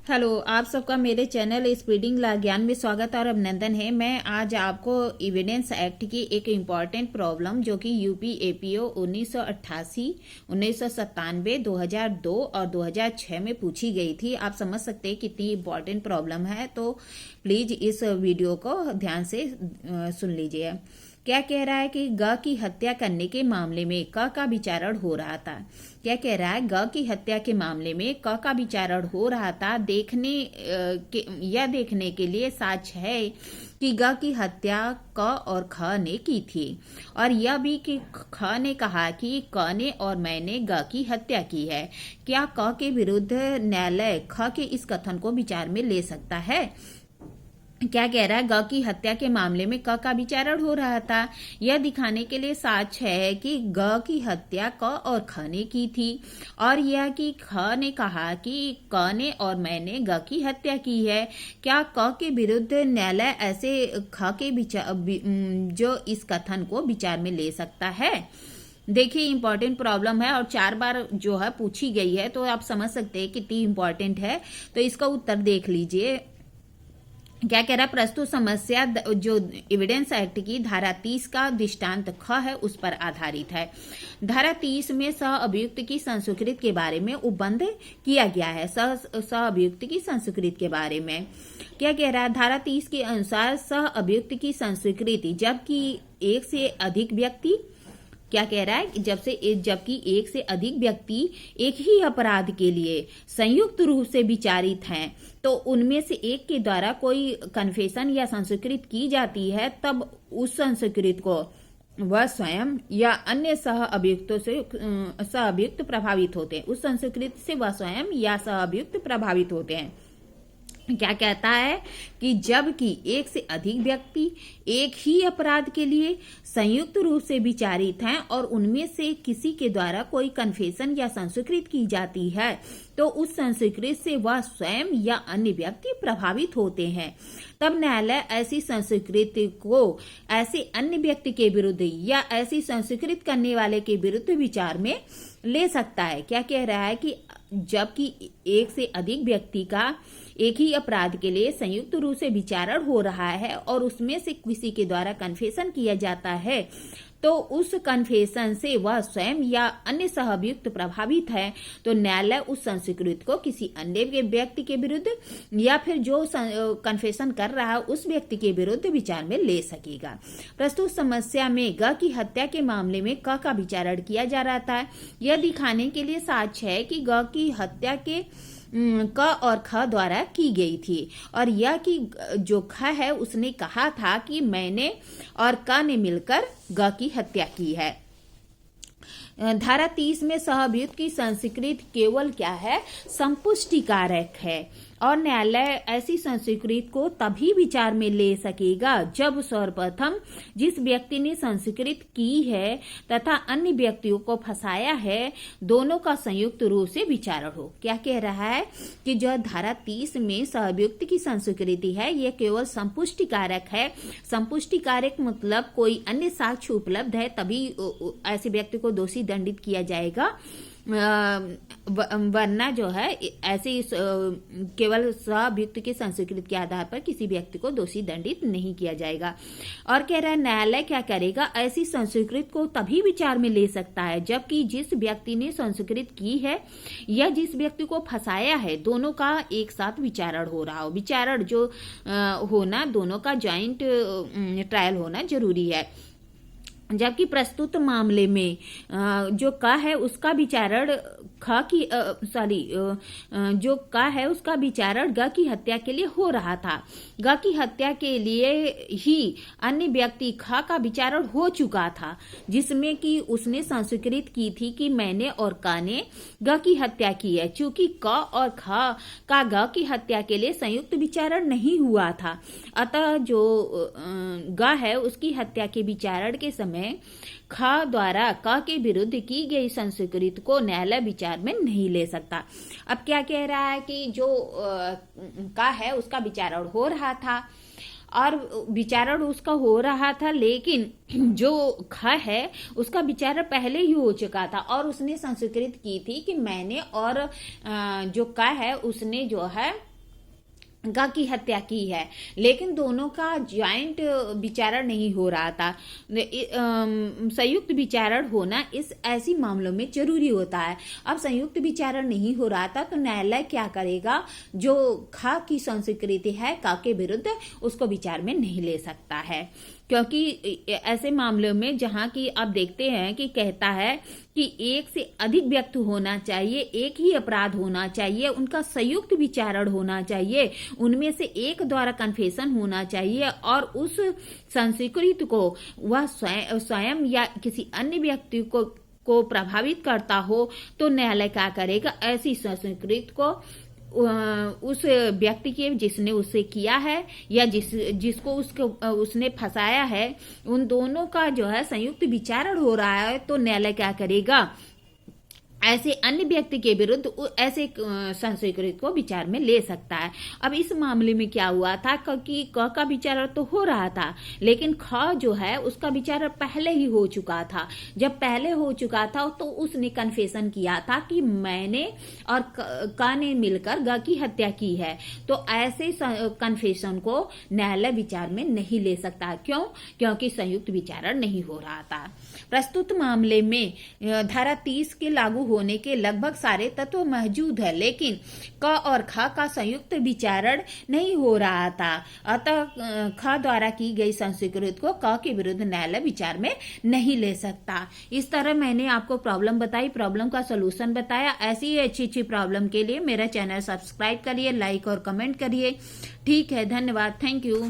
Hello, आप सबका मेरे चैनल स्पीडिंग ला ज्ञान में स्वागत और अभिनंदन है। मैं आज आपको एविडेंस एक्ट की एक इम्पॉर्टेंट प्रॉब्लम जो कि यूपी एपीओ 1988, 1997, 2002 और 2006 में पूछी गई थी। आप समझ सकते हैं कितनी इम्पॉर्टेंट प्रॉब्लम है, तो प्लीज इस वीडियो को ध्यान से सुन लीजिए। क्या कह रहा है कि ग की हत्या करने के मामले में क का विचारण हो रहा था। क्या कह रहा है, ग की हत्या के मामले में क का विचारण हो रहा था। देखने के लिए साक्ष्य है कि ग की हत्या क और ख ने की थी, और यह भी कि ख ने कहा कि क ने और मैंने ग की हत्या की है। क्या क के विरुद्ध न्यायालय ख के इस कथन को विचार में ले सकता है? क्या कह रहा है, ग की हत्या के मामले में क का विचारण हो रहा था। यह दिखाने के लिए साक्ष्य है कि ग की हत्या क और ख ने की थी, और यह कि ख ने कहा कि क ने और मैंने ग की हत्या की है। क्या क के विरुद्ध न्यायालय ऐसे ख के जो इस कथन को विचार में ले सकता है? देखिए, इंपॉर्टेंट प्रॉब्लम है और 4 बार जो है पूछी गई है, तो आप समझ सकते हैं कितनी इंपॉर्टेंट है। तो इसका उत्तर देख लीजिए। क्या कह रहा है, प्रस्तुत समस्या जो एविडेंस एक्ट की धारा 30 का दृष्टांत ख है उस पर आधारित है। धारा 30 में सह अभियुक्त की संस्कृति के बारे में उपबंध किया गया है। सह अभियुक्त की संस्कृति के बारे में क्या कह रहा है, धारा 30 के अनुसार सह अभियुक्त की संस्कृति जबकि एक से अधिक व्यक्ति क्या कह रहा है, जबकि एक से अधिक व्यक्ति एक ही अपराध के लिए संयुक्त रूप से विचारित हैं, तो उनमें से एक के द्वारा कोई कन्फेशन या संस्कृत की जाती है, तब उस संस्कृत को वह स्वयं या अन्य सह अभियुक्त प्रभावित होते हैं। उस संस्कृत से वह स्वयं या सह अभियुक्त प्रभावित होते हैं। क्या कहता है कि जबकि एक से अधिक व्यक्ति एक ही अपराध के लिए संयुक्त रूप से विचारित हैं और उनमें से किसी के द्वारा कोई कन्फेशन या संस्कृत की जाती है, तो उस संस्कृत से वह स्वयं या अन्य व्यक्ति प्रभावित होते हैं, तब न्यायालय ऐसी संस्कृति को ऐसे अन्य व्यक्ति के विरुद्ध या ऐसी संस्कृत करने वाले के विरुद्ध विचार में ले सकता है। क्या कह रहा है कि जबकि एक से अधिक व्यक्ति का एक ही अपराध के लिए संयुक्त रूप से विचारण हो रहा है और उसमें से किसी के द्वारा कन्फेशन किया जाता है, तो उस कन्फेशन से वह स्वयं या अन्य सहअभियुक्त प्रभावित है, तो न्यायालय उस संस्कृत को किसी अन्य व्यक्ति के विरुद्ध या फिर जो कन्फेशन कर रहा है उस व्यक्ति के विरुद्ध विचार में ले सकेगा। प्रस्तुत समस्या में ग की हत्या के मामले में क का विचारण किया जा रहा था। यह दिखाने के लिए साक्ष्य है कि ग की हत्या के क और ख द्वारा की गई थी, और यह कि जो ख है उसने कहा था कि मैंने और क ने मिलकर ग की हत्या की है। धारा 30 में सहअभियुक्त की संस्कृति केवल क्या है, संपुष्टि कारक है, और न्यायालय ऐसी संस्कृति को तभी विचार में ले सकेगा जब सर्वप्रथम जिस व्यक्ति ने संस्कृत की है तथा अन्य व्यक्तियों को फंसाया है, दोनों का संयुक्त रूप से विचारण हो। क्या कह रहा है कि जो धारा 30 में सहअभियुक्त की संस्कृति है यह केवल संपुष्टि कारक है। संपुष्टि कारक मतलब कोई अन्य साक्ष्य उपलब्ध है तभी ऐसे व्यक्ति को दोषी दंडित किया जाएगा, वरना जो है ऐसे केवल सहअभियुक्त की संस्कृति के आधार पर किसी व्यक्ति को दोषी दंडित नहीं किया जाएगा। और कह रहा है न्यायालय क्या करेगा, ऐसी संस्कृति को तभी विचार में ले सकता है जबकि जिस व्यक्ति ने संस्कृत की है या जिस व्यक्ति को फंसाया है दोनों का एक साथ विचारण हो रहा हो। विचारण जो होना, दोनों का जॉइंट ट्रायल होना जरूरी है। जबकि प्रस्तुत मामले में जो क है उसका विचारण जो क है उसका विचारण ग की हत्या के लिए हो रहा था। ग की हत्या के लिए ही अन्य व्यक्ति ख का विचारण हो चुका था, जिसमें कि उसने संस्कृत की थी कि मैंने और क ने ग की हत्या की है। चूंकि क और ख का ग की हत्या के लिए संयुक्त विचारण नहीं हुआ था, अतः जो ग है उसकी हत्या के विचारण के समय ख द्वारा क के विरुद्ध की गई संस्कृति को न्यायालय विचार में नहीं ले सकता। अब क्या कह रहा है कि जो क है उसका विचारण हो रहा था और विचारण उसका हो रहा था, लेकिन जो ख है उसका विचारण पहले ही हो चुका था और उसने संस्कृत की थी कि मैंने, और जो क है उसने जो है गा की हत्या की है, लेकिन दोनों का ज्वाइंट विचारण नहीं हो रहा था। संयुक्त विचारण होना इस ऐसी मामलों में जरूरी होता है। अब संयुक्त विचारण नहीं हो रहा था तो न्यायालय क्या करेगा, जो खा की संस्कृति है का के विरुद्ध उसको विचार में नहीं ले सकता है, क्योंकि ऐसे मामलों में जहां की आप देखते हैं कि कहता है कि एक से अधिक व्यक्ति होना चाहिए, एक ही अपराध होना चाहिए, उनका संयुक्त विचारण होना चाहिए, उनमें से एक द्वारा कन्फेशन होना चाहिए और उस संस्कृति को वह स्वयं या किसी अन्य व्यक्ति को प्रभावित करता हो, तो न्यायालय क्या करेगा, ऐसी संस्कृति को उस व्यक्ति के जिसने उसे किया है या जिसको उसने फंसाया है, उन दोनों का जो है संयुक्त विचारण हो रहा है, तो न्यायालय क्या करेगा, ऐसे अन्य व्यक्ति के विरुद्ध ऐसे संस्कृति को विचार में ले सकता है। अब इस मामले में क्या हुआ था कि क का विचारण तो हो रहा था, लेकिन ख जो है उसका विचारण पहले ही हो चुका था। जब पहले हो चुका था तो उसने कन्फेशन किया था कि मैंने और क ने मिलकर ग की हत्या की है, तो ऐसे कन्फेशन को न्यायालय विचार में नहीं ले सकता। क्यों? क्योंकि संयुक्त विचारण नहीं हो रहा था। प्रस्तुत मामले में धारा 30 के लागू होने के लगभग सारे तत्व मौजूद है, लेकिन क और ख का संयुक्त विचारण नहीं हो रहा था। अतः ख द्वारा की गई संस्कृति को क के विरुद्ध न्यायालय विचार में नहीं ले सकता। इस तरह मैंने आपको प्रॉब्लम बताई, प्रॉब्लम का सोल्यूशन बताया। ऐसी ही अच्छी अच्छी प्रॉब्लम के लिए मेरा चैनल सब्सक्राइब करिए, लाइक और कमेंट करिए। ठीक है, धन्यवाद, थैंक यू।